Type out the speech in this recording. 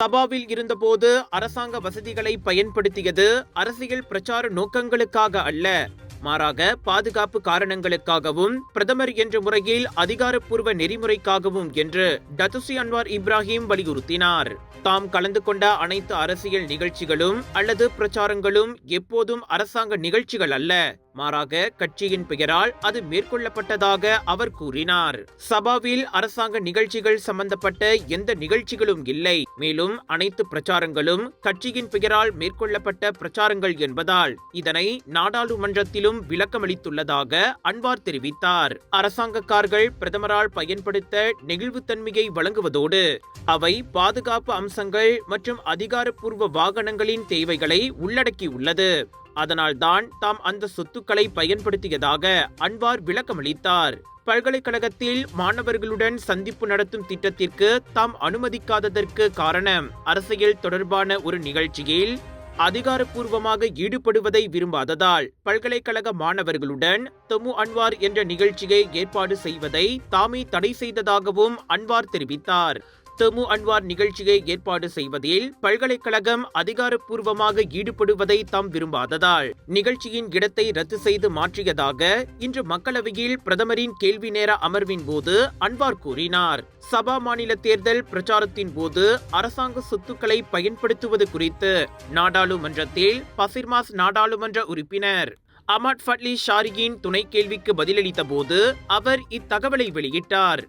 சபாவில் இருந்தபோது அரசாங்க வசதிகளை பயன்படுத்தியது அரசியல் பிரச்சார நோக்கங்களுக்காக அல்ல, மாறாக பாதுகாப்பு காரணங்களுக்காகவும் பிரதமர் என்ற முறையில் அதிகாரப்பூர்வ நெறிமுறைக்காகவும் என்று டத்துஸ்ரீ அன்வார் இப்ராஹிம் வலியுறுத்தினார். தாம் கலந்து கொண்ட அனைத்து அரசியல் நிகழ்ச்சிகளும் அல்லது பிரச்சாரங்களும் எப்போதும் அரசாங்க நிகழ்ச்சிகள் அல்ல, மாறாக கட்சியின் பெயரால் அது மேற்கொள்ளப்பட்டதாக அவர் கூறினார். சபாவில் அரசாங்க நிகழ்ச்சிகள் சம்பந்தப்பட்ட எந்த நிகழ்ச்சிகளும் இல்லை, மேலும் அனைத்து பிரச்சாரங்களும் கட்சியின் பெயரால் மேற்கொள்ளப்பட்ட பிரச்சாரங்கள் என்பதால் இதனை நாடாளுமன்றத்திலும் விளக்கமளித்துள்ளதாக அன்வார் தெரிவித்தார். அரசாங்க கார்கள் பிரதமரால் பயன்படுத்த நெகிழ்வுத்தன்மையை வழங்குவதோடு அவை பாதுகாப்பு அம்சங்கள் மற்றும் அதிகாரப்பூர்வ வாகனங்களின் தேவைகளை உள்ளடக்கியுள்ளது. அதனால்தான் தாம் அந்த சொத்துக்களை பயன்படுத்தியதாக அன்வார் விளக்கமளித்தார். பல்கலைக்கழகத்தில் மாணவர்களுடன் சந்திப்பு நடத்தும் திட்டத்திற்கு தாம் அனுமதிக்காததற்கு காரணம் அரசியல் தொடர்பான ஒரு நிகழ்ச்சியில் அதிகாரப்பூர்வமாக ஈடுபடுவதை விரும்பாததால் பல்கலைக்கழக மாணவர்களுடன் தமு அன்வார் என்ற நிகழ்ச்சியை ஏற்பாடு செய்வதை தாமே தடை செய்ததாகவும் அன்வார் தெரிவித்தார். தமு அன்வார் நிகழ்ச்சியை ஏற்பாடு செய்வதில் பல்கலைக்கழகம் அதிகாரப்பூர்வமாக ஈடுபடுவதை தாம் விரும்பாததால் நிகழ்ச்சியின் இடத்தை ரத்து செய்து மாற்றியதாக இன்று மக்களவையில் பிரதமரின் கேள்வி நேர அமர்வின் போது அன்வார் கூறினார். சபா மாநில தேர்தல் பிரச்சாரத்தின் போது அரசாங்க சொத்துக்களை பயன்படுத்துவது குறித்து நாடாளுமன்றத்தில் பசிர்மாஸ் நாடாளுமன்ற உறுப்பினர் அமாட் ஃபட்லி ஷாரியின் துணை கேள்விக்கு பதிலளித்த போது அவர் இத்தகவலை வெளியிட்டார்.